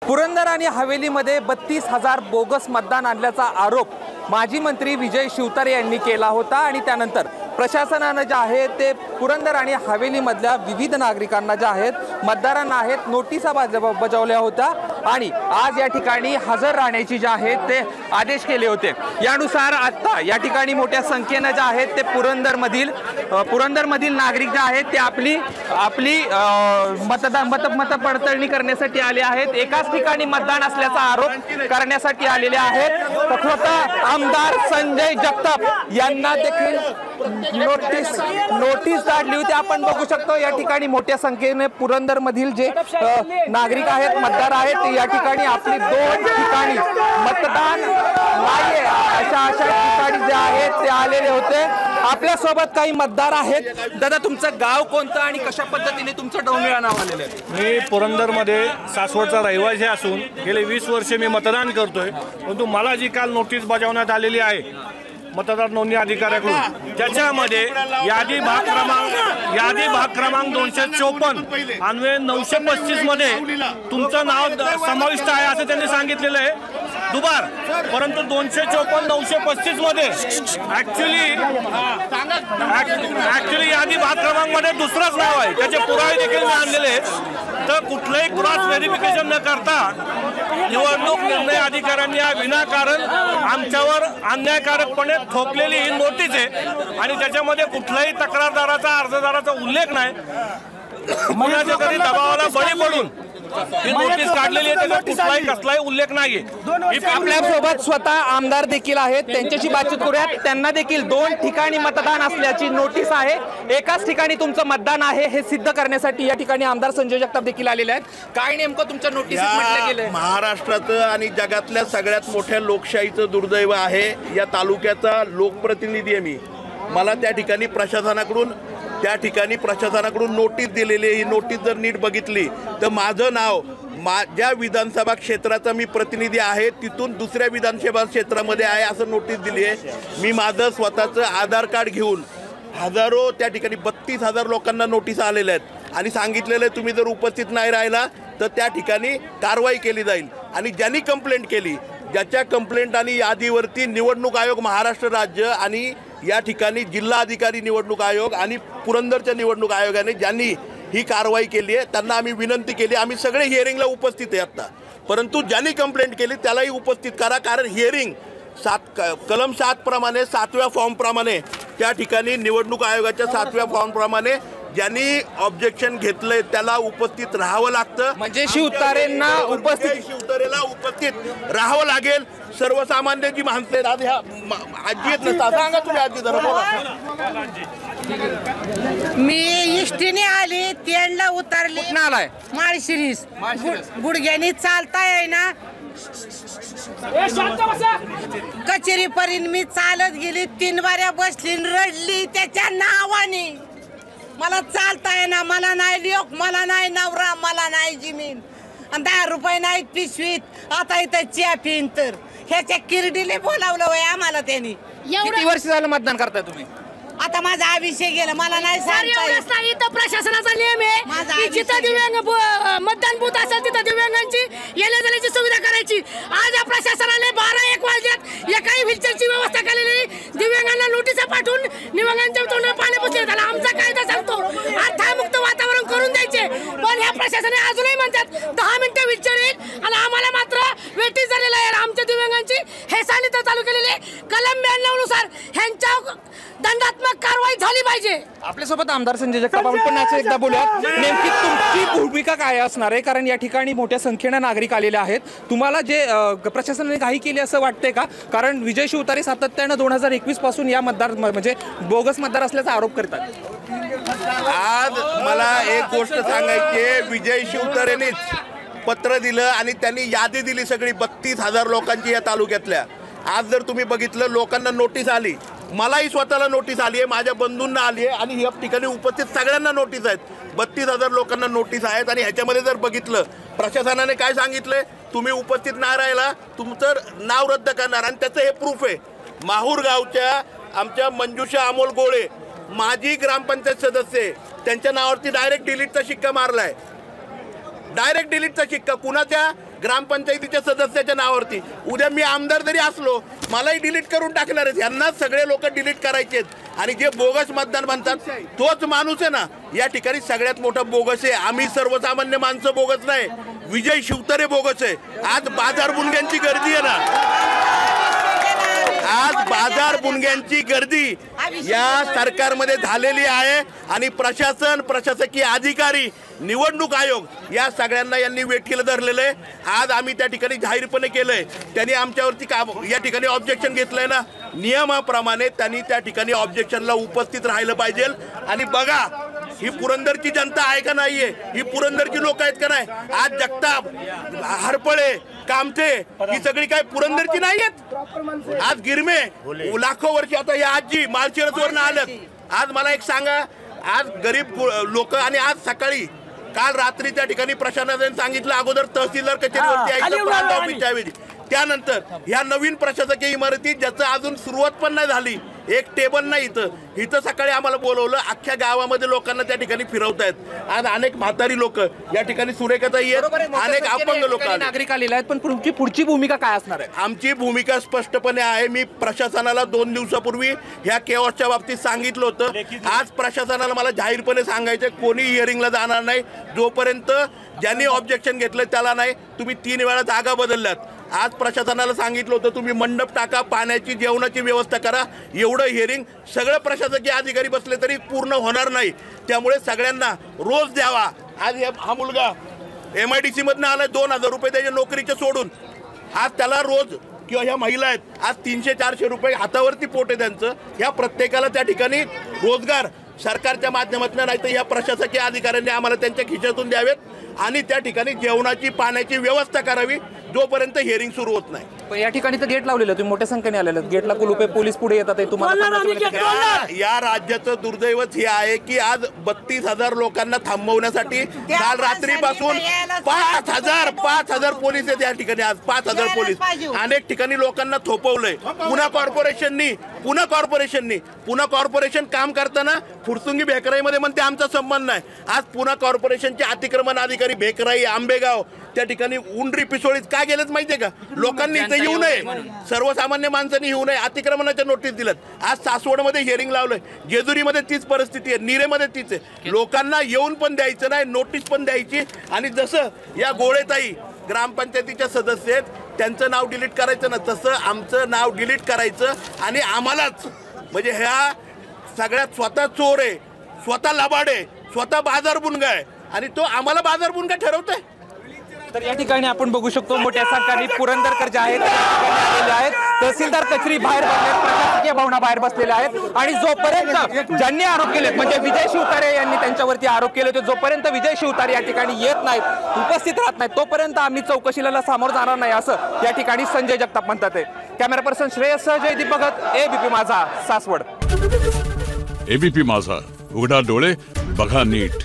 पुरंदर आणि हवेलीमध्ये 32,000 बोगस मतदान आणल्याचा आरोप माजी मंत्री विजय शिवतारे यांनी केला होता आणि त्यानंतर प्रशासनाने जे आहे ते पुरंदर आणि हवेलीमधल्या विविध नागरिकांना जे आहेत मतदारांना आहेत नोटिसा बजावल्या होत्या आणि आज या ठिकाणी हजर राहण्याची जे आहेत ते आदेश केले होते। यानुसार आता या ठिकाणी मोठ्या संख्येने जे आहेत ते पुरंदरमधील नागरिक जे आहेत ते आपली मत पडताळणी करण्यासाठी आले आहेत। एकाच ठिकाणी मतदान असल्याचा आरोप करण्यासाठी आलेले आहेत। स्वतः आमदार संजय जगताप यांना देखील नोटीस काढली होती। आपण बघू शकतो या ठिकाणी मोठ्या संख्येने पुरंदर मधील जे नागरिक आहेत मतदार आहेत या ठिकाणी आपली 2 ठिकाणी मतदान नाहीये अशा ठिकाणी जे आहेत ते आलेले होते। आपल्या सोबत काही मतदार आहेत। दादा तुमचं गाव कोणतं आणि कशा पद्धतीने तुमचं डोंबिवळा नाव आलेलं आहे? मी पुरंदरमध्ये सासवडचा रहिवासी असून गेले 20 वर्षे मी मतदान करतोय, परंतु मला जी काल नोटीस बजावण्यात आलेली आहे मतदार नोंदणी अधिकाऱ्याकडून त्याच्यामध्ये यादी भाग क्रमांक 254 अन्वये 935 मध्ये तुमचं नाव समाविष्ट आहे असं त्यांनी सांगितलेलं आहे दुबार, परंतु 254 935 मध्ये ऍक्च्युली यादी भाग क्रमांक मध्ये दुसरंच नाव आहे। त्याचे पुरावे देखील मी आणलेले आहेत। तर कुठलंही क्रॉस व्हेरिफिकेशन न करता निवडणूक निर्णय अधिकाऱ्यांनी या विनाकारण आमच्यावर अन्यायकारकपणे ठोकलेली ही नोटीस आहे आणि त्याच्यामध्ये कुठल्याही तक्रारदाराचा अर्जदाराचा उल्लेख नाही। कुणाच्या तरी दबावाला बळी पडून ही नोटीस काढलेली आहे, त्याचा कसलाही उल्लेख नाहीये। आपल्यासोबत स्वतः आमदार देखील आहेत, त्यांच्याशी बातचीत करूयात। त्यांना देखील 2 ठिकाणी मतदान असल्याची नोटीस आहे। एकाच ठिकाणी तुमचं मतदान आहे हे सिद्ध करण्यासाठी या ठिकाणी आमदार संजय जगताप देखील आलेले आहेत। काय नेमकं तुमच्या नोटीसीत म्हटलं गेलंय? महाराष्ट्राचं आणि जगातल्या सगळ्यात मोठ्या लोकशाहीचं दुर्दैव आहे। या तालुक्याचा लोकप्रतिनिधी आहे मी। मला त्या ठिकाणी नोटीस दिलेली। ही नोटीस जर नीट बघितली तर माझं नाव ज्या विधानसभा क्षेत्राचा मी प्रतिनिधी आहे तिथून दुसऱ्या विधानसभा क्षेत्रामध्ये आहे असं नोटीस दिली आहे। मी माझं स्वतःचं आधार कार्ड घेऊन हजारो त्या ठिकाणी 32,000 लोकांना नोटीस आलेल्या आहेत आणि सांगितलेलं आहे तुम्ही जर उपस्थित नाही राहिला तर त्या ठिकाणी कारवाई केली जाईल। आणि ज्यांनी कंप्लेंट केली, ज्याच्या कंप्लेंट आणि यादीवरती निवडणूक आयोग महाराष्ट्र राज्य आणि या ठिकाणी जिल्हा अधिकारी निवडणूक आयोग आणि पुरंदरच्या निवडणूक आयोगाने ज्यांनी ही कारवाई केली आहे त्यांना आम्ही विनंती केली। आम्ही सगळे हिअरिंगला उपस्थित आहे आत्ता, परंतु ज्यांनी कंप्लेंट केली त्यालाही उपस्थित करा, कारण हिअरिंग कलम 7 प्रमाणे 7व्या फॉर्मप्रमाणे त्या ठिकाणी निवडणूक आयोगाच्या 7व्या फॉर्मप्रमाणे ज्यांनी ऑब्जेक्शन घेतलंय त्याला उपस्थित राहावं लागतं। म्हणजे शिवतारेंना शिवतारेला उपस्थित राहावं लागेल। सर्वसामान्य जी माणसं आहेत ह्या आजी आहेत ना, सांगा तुम्ही आजी जरा बोला। मी इष्टीने आली तेंडला उतरली। कुठं आलाय? माळशिरीस गुडघ्यानी चालता येईना कचेरीपर्यंत मी चालत गेली, 3 बाऱ्या बसली रडली त्याच्या नावाने। मला चालता येईना, मला नाही लोक, मला नाही नवरा, मला नाही जमीन आणि 10 रुपये नाही पिशवीत। आता इथं च्या पिन तर ह्याच्या किरडीले बोलावलं वय आम्हाला त्यांनी। किती वर्ष झालं मतदान करताय तुम्ही? आता माझा आविष्य गेला, मला नाही सांगता येत। इथं प्रशासनाचा नियम आहे की जिथं दिव्यांग मतदान बूथ असेल तिथं दिव्यांगांची येण्या जाण्याची सुविधा करायची। आज या प्रशासनाने 12-1 वाजल्यात एकाही व्हीलचेअरची व्यवस्था केलेली, दिव्यांगांना नोटिसा पाठवून दिव्यांगांच्या तोंडावर पाणी पुसले। त्याला आमचा कायदा सांगतो अर्थमुक्त वातावरण करून द्यायचे, पण ह्या प्रशासनाने अजूनही म्हणतात 10 मिनिटं व्हीलचेअर येईल आणि आम्हाला मात्र वेटीस झालेला आहे। आमच्या दिव्यांगांची हेसानी तर चालू केलेली आहे। कलम 92 नुसार ह्यांच्या दंडात्मक कारवाई झाली पाहिजे। आपल्यासोबत आमदार संजय जगताप आपण पुन्हा एकदा बोलूया। नेमकी तुमची भूमिका काय असणार आहे? कारण या ठिकाणी मोठ्या संख्येने नागरिक आलेले आहेत। तुम्हाला जे प्रशासनाने काही केले असं वाटतंय का? कारण विजय शिवतारे सातत्यानं 2021 पासून या मतदार म्हणजे बोगस मतदार असल्याचा आरोप करतात। आज मला एक गोष्ट सांगायची, विजय शिवतारेनेच पत्र दिलं आणि त्यांनी यादी दिली सगळी 32,000 लोकांची या तालुक्यातल्या। आज जर तुम्ही बघितलं लोकांना नोटीस आली, मलाही स्वतःला नोटीस आली आहे, माझ्या बंधूंना आली आहे आणि या ठिकाणी उपस्थित सगळ्यांना नोटीस आहेत। 32,000 लोकांना नोटीस आहेत आणि ह्याच्यामध्ये जर बघितलं प्रशासनाने काय सांगितलंय, तुम्ही उपस्थित नाही राहिला तुमचं नाव रद्द करणार आणि त्याचं हे प्रूफ आहे। माहूर गावच्या आमच्या मंजुषा अमोल गोळे माजी ग्रामपंचायत सदस्य, त्यांच्या नावावरती डायरेक्ट डिलीटचा शिक्का मारलाय। डायरेक्ट डिलीटचा शिक्का कुणाच्या ग्रामपंचायतीच्या सदस्याच्या नावावरती. उद्या मी आमदार जरी असलो मलाही डिलीट करून टाकणार आहेत. यांना सगळे लोक डिलीट करायचे आहेत. आणि जे बोगस मतदान म्हणतात तोच माणूस आहे ना या ठिकाणी सगळ्यात मोठा बोगस आहे. आम्ही सर्वसामान्य माणसं बोगस नाही, विजय शिवतारे बोगस आहे. आज बाजार बुणग्यांची गर्दी आहे ना, आज बाजार बुणग्यांची गर्दी या सरकारमध्ये झालेली आहे. आणि प्रशासन, प्रशासकीय अधिकारी, निवडणूक आयोग या सगळ्यांना यांनी वेठीला धरलेलं आहे. आज आम्ही त्या ठिकाणी जाहीरपणे केलंय. त्यांनी आमच्यावरती या ठिकाणी ऑब्जेक्शन घेतलंय ना, नियमाप्रमाणे त्यांनी त्या ठिकाणी ऑब्जेक्शनला उपस्थित राहिलं पाहिजे. आणि बघा ही पुरंदरची जनता आहे का नाहीये, ही पुरंदरची लोक आहेत का नाही. आज जगताप, हरपळे, कामथे ही सगळी काय पुरंदरची नाही आहेत. आज गिरमे लाखो वर्ष आता या आजी माळशिरसवरनं आल्यात. आज मला एक सांगा, आज गरीब लोक आणि आज सकाळी काल रात्री त्या ठिकाणी प्रशासनाने सांगितलं अगोदर तहसीलदार कचेरीवरती यायचं प्रांत ऑफिसच्या ऐवजी. त्यानंतर ह्या नवीन प्रशासकीय इमारती ज्याचं अजून सुरुवात पण नाही झाली, एक टेबल नाही इथं सकाळी आम्हाला बोलवलं. अख्ख्या गावामध्ये लोकांना त्या ठिकाणी फिरवतायत. आज अनेक म्हातारी लोक या ठिकाणी सुरेखाताई आहेत, अनेक अपंग लोक नागरिक आलेले आहेत. पण तुमची पुढची भूमिका काय असणार आहे? आमची भूमिका स्पष्टपणे आहे. मी प्रशासनाला 2 दिवसापूर्वी ह्या केओसच्या बाबतीत सांगितलं होतं. आज प्रशासनाला मला जाहीरपणे सांगायचं, कोणी हिअरिंगला जाणार नाही जोपर्यंत ज्यांनी ऑब्जेक्शन घेतलं त्याला नाही. तुम्ही 3 वेळा जागा बदलल्यात. आज प्रशासनाला सांगितलं होतं तुम्ही मंडप टाका, पाण्याची जेवणाची व्यवस्था करा. एवढं हिअरिंग सगळं प्रशासकीय अधिकारी बसले तरी पूर्ण होणार नाही. त्यामुळे सगळ्यांना रोज द्यावा. आज हा मुलगा MIDC मधनं आलाय, 2000 रुपये त्याच्या नोकरीचे सोडून. आज त्याला रोज, किंवा ह्या महिला आहेत आज 300-400 रुपये हातावरती पोट आहे त्यांचं. ह्या प्रत्येकाला त्या ठिकाणी रोजगार सरकारच्या माध्यमातून नाही तर या प्रशासकीय अधिकाऱ्यांनी आम्हाला त्यांच्या खिशातून द्यावेत. आणि त्या ठिकाणी जेवणाची पाण्याची व्यवस्था करावी जोपर्यंत हिअरिंग सुरू होत नाही. पण या ठिकाणी तर गेट लावलेलं, तुम्ही मोठ्या संख्येने आलेले, गेटला कुलूप आहे, पोलीस पुढे येतात. तुम्हाला या राज्याचं दुर्दैवच हे आहे की आज 32,000 लोकांना थांबवण्यासाठी काल रात्रीपासून 5,000 पोलीस आहेत या ठिकाणी. आज 5,000 पोलीस अनेक ठिकाणी लोकांना थोपवलंय. पुणे कॉर्पोरेशन काम करताना फुरसुंगी भेकराईमध्ये म्हणते आमचा संबंध नाही. आज पुणे कॉर्पोरेशनचे अतिक्रमण अधिकारी भेकराई, आंबेगाव त्या ठिकाणी उंडरी पिसोळीत का गेलेत माहितीये का? लोकांनी इथे येऊ नये, सर्वसामान्य माणसांनी येऊ नये, अतिक्रमणाच्या नोटीस दिल्यात. आज सासवडमध्ये हिअरिंग लावलंय, जेजुरीमध्ये तीच परिस्थिती आहे, नीरेमध्ये तीच आहे. लोकांना येऊन पण द्यायचं नाही, नोटीस पण द्यायची. आणि जसं या गोळेताई ग्रामपंचायतीच्या सदस्य आहेत त्यांचं नाव डिलीट करायचं ना, तसं आमचं नाव डिलीट करायचं. आणि आम्हालाच म्हणजे ह्या सगळ्यात स्वतः चोर आहे, स्वतः लबाड आहे, स्वतः बाजार बुणगा आहे आणि तो आम्हाला बाजार बुणगा ठरवतोय. तर या ठिकाणी आपण बघू शकतो मोठ्या संख्येने पुरंदरकर जे आहेत आलेले आहेत. तहसीलदार कचेरी बाहेर बसलेत, प्रशासकीय भवना बाहेर बसलेले आहेत. आणि जोपर्यंत ज्यांनी आरोप केलेत म्हणजे विजय शिवतारे यांनी त्यांच्यावरती आरोप केले होते, जोपर्यंत विजय शिवतारे या ठिकाणी येत नाहीत, उपस्थित राहत नाहीत, तोपर्यंत आम्ही चौकशीला सामोरं जाणार नाही असं या ठिकाणी संजय जगताप म्हणतात. Camera person Shreyas Jaydeep Bhagat, ABP Majha, Saswad. ABP माझा, उघडा डोळे बघा नीट.